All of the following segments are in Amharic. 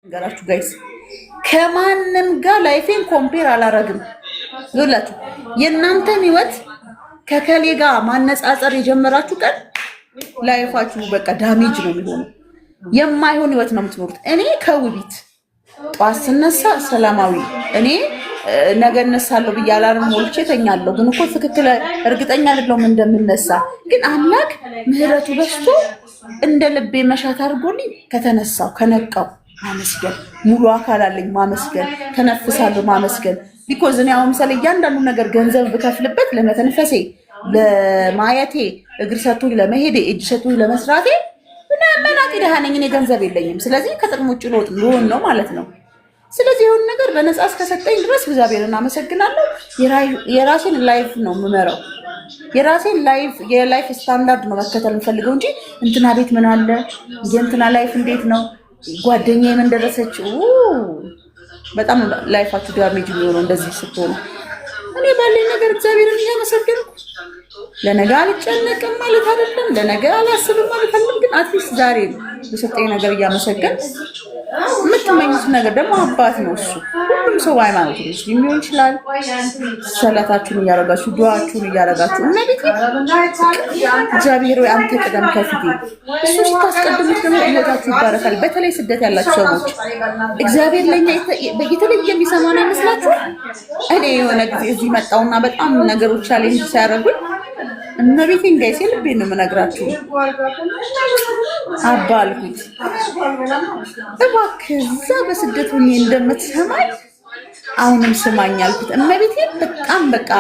ገራችሁ ጋይስ ከማንም ጋር ላይፌን ኮምፔር አላረግም። ይኸውላችሁ የእናንተን ህይወት ከከሌ ጋር ማነጻጸር የጀመራችሁ ቀን ላይፋችሁ በቃ ዳሜጅ ነው የሚሆነው። የማይሆን ህይወት ነው የምትኖሩት። እኔ ከውቢት ጠዋት ስነሳ ሰላማዊ እኔ ነገ እነሳለሁ ብዬ አላርም ሞልቼ ተኛለሁ። ግን እኮ ትክክል እርግጠኛ አይደለሁም እንደምነሳ። ግን አምላክ ምህረቱ በዝቶ እንደ ልቤ መሻት አድርጎልኝ ከተነሳው ከነቃው ማመስገን፣ ሙሉ አካል አለኝ ማመስገን፣ ተነፍሳለሁ ማመስገን። ቢኮዝ እኔ አሁን ምሳሌ እያንዳንዱ ነገር ገንዘብ ብከፍልበት ለመተንፈሴ፣ ለማየቴ፣ እግር ሰጥቶኝ ለመሄዴ፣ እጅ ሰጥቶኝ ለመስራቴ ምናምን ደሃ ነኝ እኔ ገንዘብ የለኝም። ስለዚህ ከጥቅም ውጭ ልሆን ነው ማለት ነው። ስለዚህ የሆነ ነገር በነፃ እስከሰጠኝ ድረስ እግዚአብሔርን አመሰግናለሁ። የራሴን ላይፍ ነው የምመራው። የራሴን የላይፍ ስታንዳርድ ነው መከተል የምፈልገው እንጂ እንትና ቤት ምን አለ፣ የእንትና ላይፍ እንዴት ነው፣ ጓደኛዬ ምን ደረሰች። በጣም ላይፋችሁ ዳሜጅ የሚሆነው እንደዚህ ስትሆኑ። እኔ ባለኝ ነገር እግዚአብሔርን እያመሰገንኩ ለነገ አልጨነቅም ማለት አይደለም፣ ለነገ አላስብም ማለት አይደለም። ግን አትሊስት ዛሬ በሰጠኝ ነገር እያመሰገን የምትመኙት ነገር ደግሞ አባት ነው እሱ። ሁሉም ሰው ሃይማኖት ሙስሊም ሊሆን ይችላል። ሰላታችሁን እያረጋችሁ ዱዓችሁን እያረጋችሁ እነቤት እግዚአብሔር ወይ አንተ ቀደም ከፊቴ እሱ ስታስቀድሙት ደግሞ ህይወታችሁ ይባረካል። በተለይ ስደት ያላችሁ ሰዎች እግዚአብሔር ለኛ የተለየ የሚሰማን አይመስላችሁ? እኔ የሆነ ጊዜ እዚህ መጣውና በጣም ነገሮች ቻሌንጅ ሲያደርጉኝ እመቤቴን ጋይስ ልቤን ነው የምነግራችሁ። አባ አልኩት እባክህ እዛ በስደት ሆኜ እንደምትሰማኝ አሁንም ስማኝ አልኩት። እመቤቴን በጣም በቃ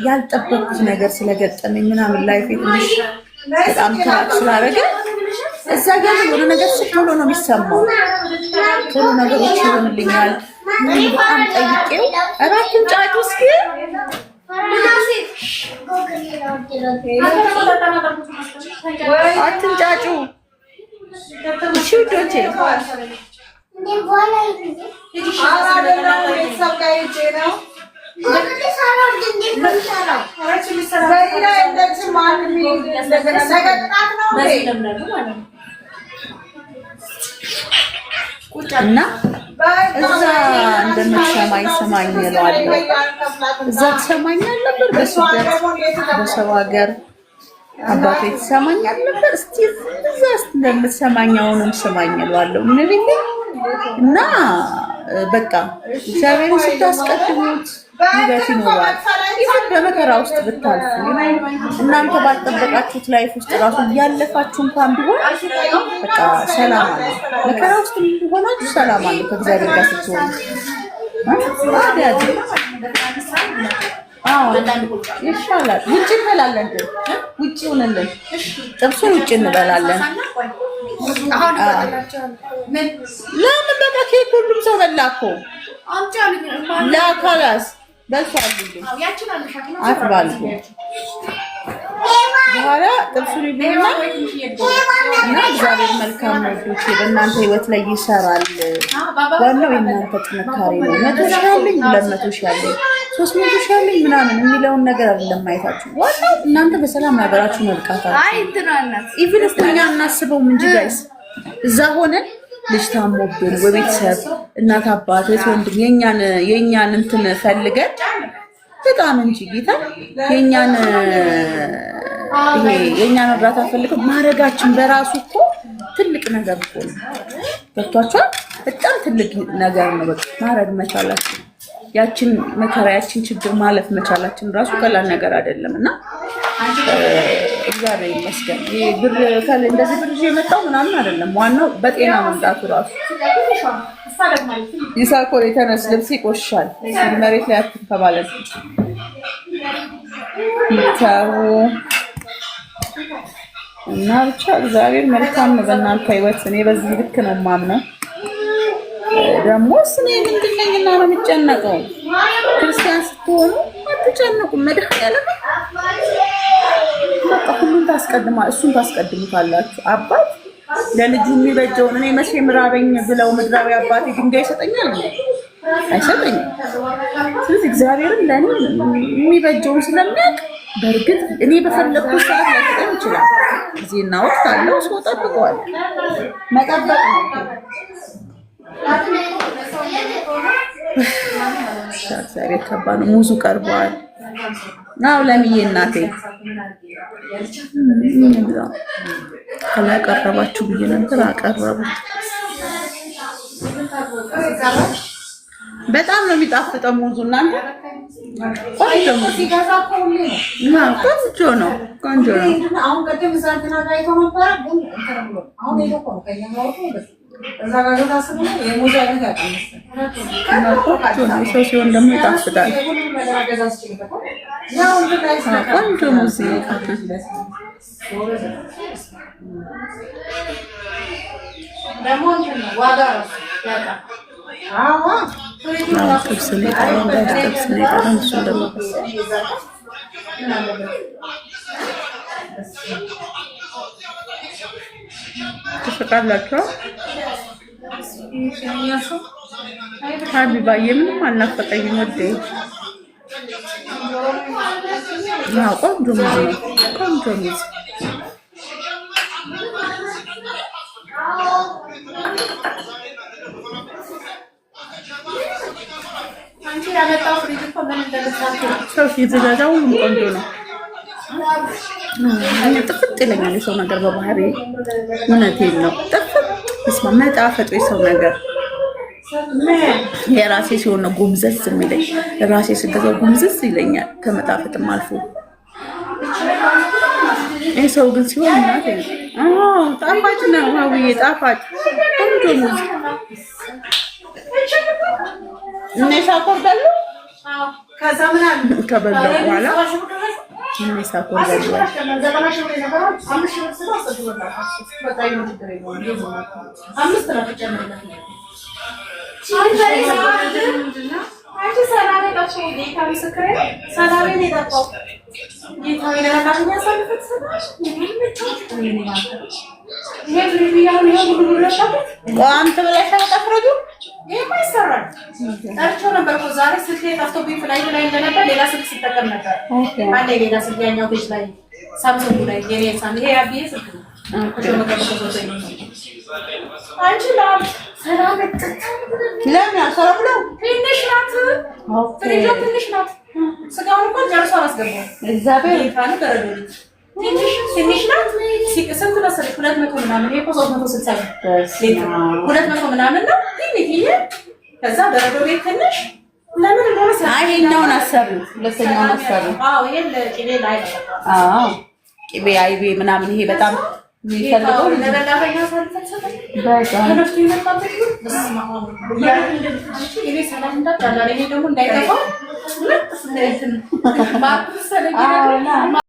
ያልጠበቅኩት ነገር ስለገጠመኝ ምናምን ላይፌ ትንሽ በጣም ትራክ ስላደረገ እዛ ጋር የሆነ ነገር ቶሎ ነው የሚሰማው። ቶሎ ነገሮች ይሆንልኛል። በጣም ጠይቄው እባክህን ጫጩ እስኪ አትንጫጩ እሺ ውዶቼ። እና እዛ እንደምትሰማኝ ስማኝ እለዋለሁ። እዛ ትሰማኛል ነበር በስደት በሰው ሀገር አባቴ ትሰማኛል ነበር። እስቲ እዛ እንደምትሰማኝ አሁንም ስማኝ እለዋለሁ። ምንቤት እና በቃ እግዚአብሔርን ስታስቀድሙት ውበት ይኖራል። ይህን በመከራ ውስጥ ብታልፉ እናንተ ባልጠበቃችሁት ላይፍ ውስጥ ራሱ እያለፋችሁ እንኳን ቢሆን በቃ ሰላም አለ። መከራ ውስጥ ቢሆናችሁ ሰላም አለ ከእግዚአብሔር ጋር ስትሆኑ። ይሻላል። ውጭ እንበላለን፣ ውጭ ሆነልን ጥብሱን ውጭ እንበላለን። ለምን በቃ ኬክ ሁሉም ሰው በላ እኮ ለአካላስ በልቷል አትባሉ። በኋላ ጥብሱን ይብሉና እና እግዚአብሔር መልካም ወዶች በእናንተ ህይወት ላይ ይሰራል። ዋናው የእናንተ ጥንካሬ ነው። 100 ሺህ አለኝ 200 ሺህ አለኝ 300 ሺህ አለኝ ምናምን የሚለውን ነገር አይደለም ማየታችሁ። ዋናው እናንተ በሰላም ሀገራችሁ መብቃታችሁ። ኢቭን እኛ እናስበውም እንጂ ጋይስ እዛ ሆነን ልጅ ታሞብን በቤተሰብ እናት አባት ወንድም የኛን እንትን ፈልገን በጣም እንጂ ጌታ የኛን እርዳታ ፈልገን ማድረጋችን በራሱ እኮ ትልቅ ነገር እኮ ነው። ገብቷችኋል? በጣም ትልቅ ነገር ነው። በቃ ማድረግ መቻላችን ያችን መከራ ያችን ችግር ማለፍ መቻላችን ራሱ ቀላል ነገር አይደለም። እና እግዚአብሔር ይመስገን ብር እንደዚህ ብር የመጣው ምናምን አይደለም። ዋናው በጤና መምጣቱ ራሱ። ይሳኮር የተነስ ልብስ ይቆሻል መሬት ላይ አትንከባለል ይታው እና ብቻ እግዚአብሔር መልካም ነው በእናንተ ህይወት። እኔ በዚህ ልክ ነው የማምነው። ደግሞ እኔ ምንድነኝና ነው የምጨነቀው? ክርስቲያን ስትሆኑ አትጨነቁም። መድኃኒዓለም በቃ ሁሉን እሱን ታስቀድሙታላችሁ። አባት ለልጁ የሚበጀውን እኔ መቼ ምራበኝ ብለው ምድራዊ አባቴ ድንጋይ ይሰጠኛል አይሰጠኝም። ስለዚህ እግዚአብሔርን ለእኔ የሚበጀውን ስለሚያውቅ በእርግጥ እኔ በፈለግኩት ሰዓት ላይሰጠኝ ይችላል። ጊዜና ወቅት አለው። ሰው ጠብቀዋል። መጠበቅ ነው። እግዚአብሔር ከባድ ነው። ሙዙ ቀርቧል። ናው ለምዬ እናቴ ካላቀረባችሁ ብዬ ነበር፣ አቀረቡት። በጣም ነው የሚጣፍጠው ሙዙ እናንተ። ቆንጆ ነው። ቆንጆ ነው። አሁን ቀደም ዛንትና ጋይቶ ነበር ግን አሁን ይልቆ ነው ከኛው እዛ ጋር ታስቡ የሙዝ አይነት ያቀምስ ሰው ሲሆን ደግሞ ይጣፍጣል። ቆንጆ ሙዝ ጥብስ ትስቃላችሁ። ሀቢባዬ ምንም አልናፈቀኝም ወዴ። ቆንጆ ሙዝ ነው። ቆንጆ ሙዝ ሰው ሲገዛ ሁሉም ቆንጆ ነው። ጥፍጥ ይለኛል የሰው ነገር በባህሪ። እውነቴን ነው። ጥፍጥ እስማ መጣፈጥ የሰው ነገር የራሴ ሲሆን ነው ጉምዘዝ የሚለኝ። ራሴ ስገዛው ጉምዘዝ ይለኛል ከመጣፈጥም አልፎ። ይህ ሰው ግን ሲሆን እናቴ ጣፋጭ ነው። ሀውዬ ጣፋጭ ቆንጆ ሙዝ እነሳ ቆርዳሉ። ከዛ ምን አለ ከበላው በኋላ እነሳ ቆርዳሉ። አንተ ብለሽ ተፈረዱ ይማይሰራል ታርቾ ነበር እኮ ዛሬ ስልኬ ጠፍቶብኝ ፍላይት ላይ እንደነበር ሌላ ስልክ ሲጠቀም ነበር። አንዴ ሌላ ስልክ ያኛው ፔጅ ላይ ሳምሰንግ ላይ የኔ ሳም ይሄ አብዬ ስልክ ነው። አንቺ ሰላም ለምን ሰላም ነው። ትንሽ ናት ፍሪጆ ትንሽ ናት። ስጋውን እንኳን ጨርሶ አላስገባም። እግዚአብሔር ይፋን ተረዱኝ። ትንሽ ናት። ስንት መሰለሽ 200 ምናምን ይሄ እኮ 360 ሊትር 200 ምናምን ነው። ትንሽዬ ከዛ በረዶ ቤት ትንሽ ለምን እንደሆነ አይሄኛውን አሰሩ ሁለተኛውን አሰሩ። ይሄ ለቂቤ ላይ ነው። ቂቤ አይቤ ምናምን ይሄ በጣም የሚፈልገው ለበላበኛ ሳልፈሰደ በጣም ለፍቱ ይመጣበት በስማው ይሄ ሰላም እንዳጣላ ይሄ ደግሞ እንዳይጠፋ ሁለት ስለዚህ ማጥስ ሰለኝ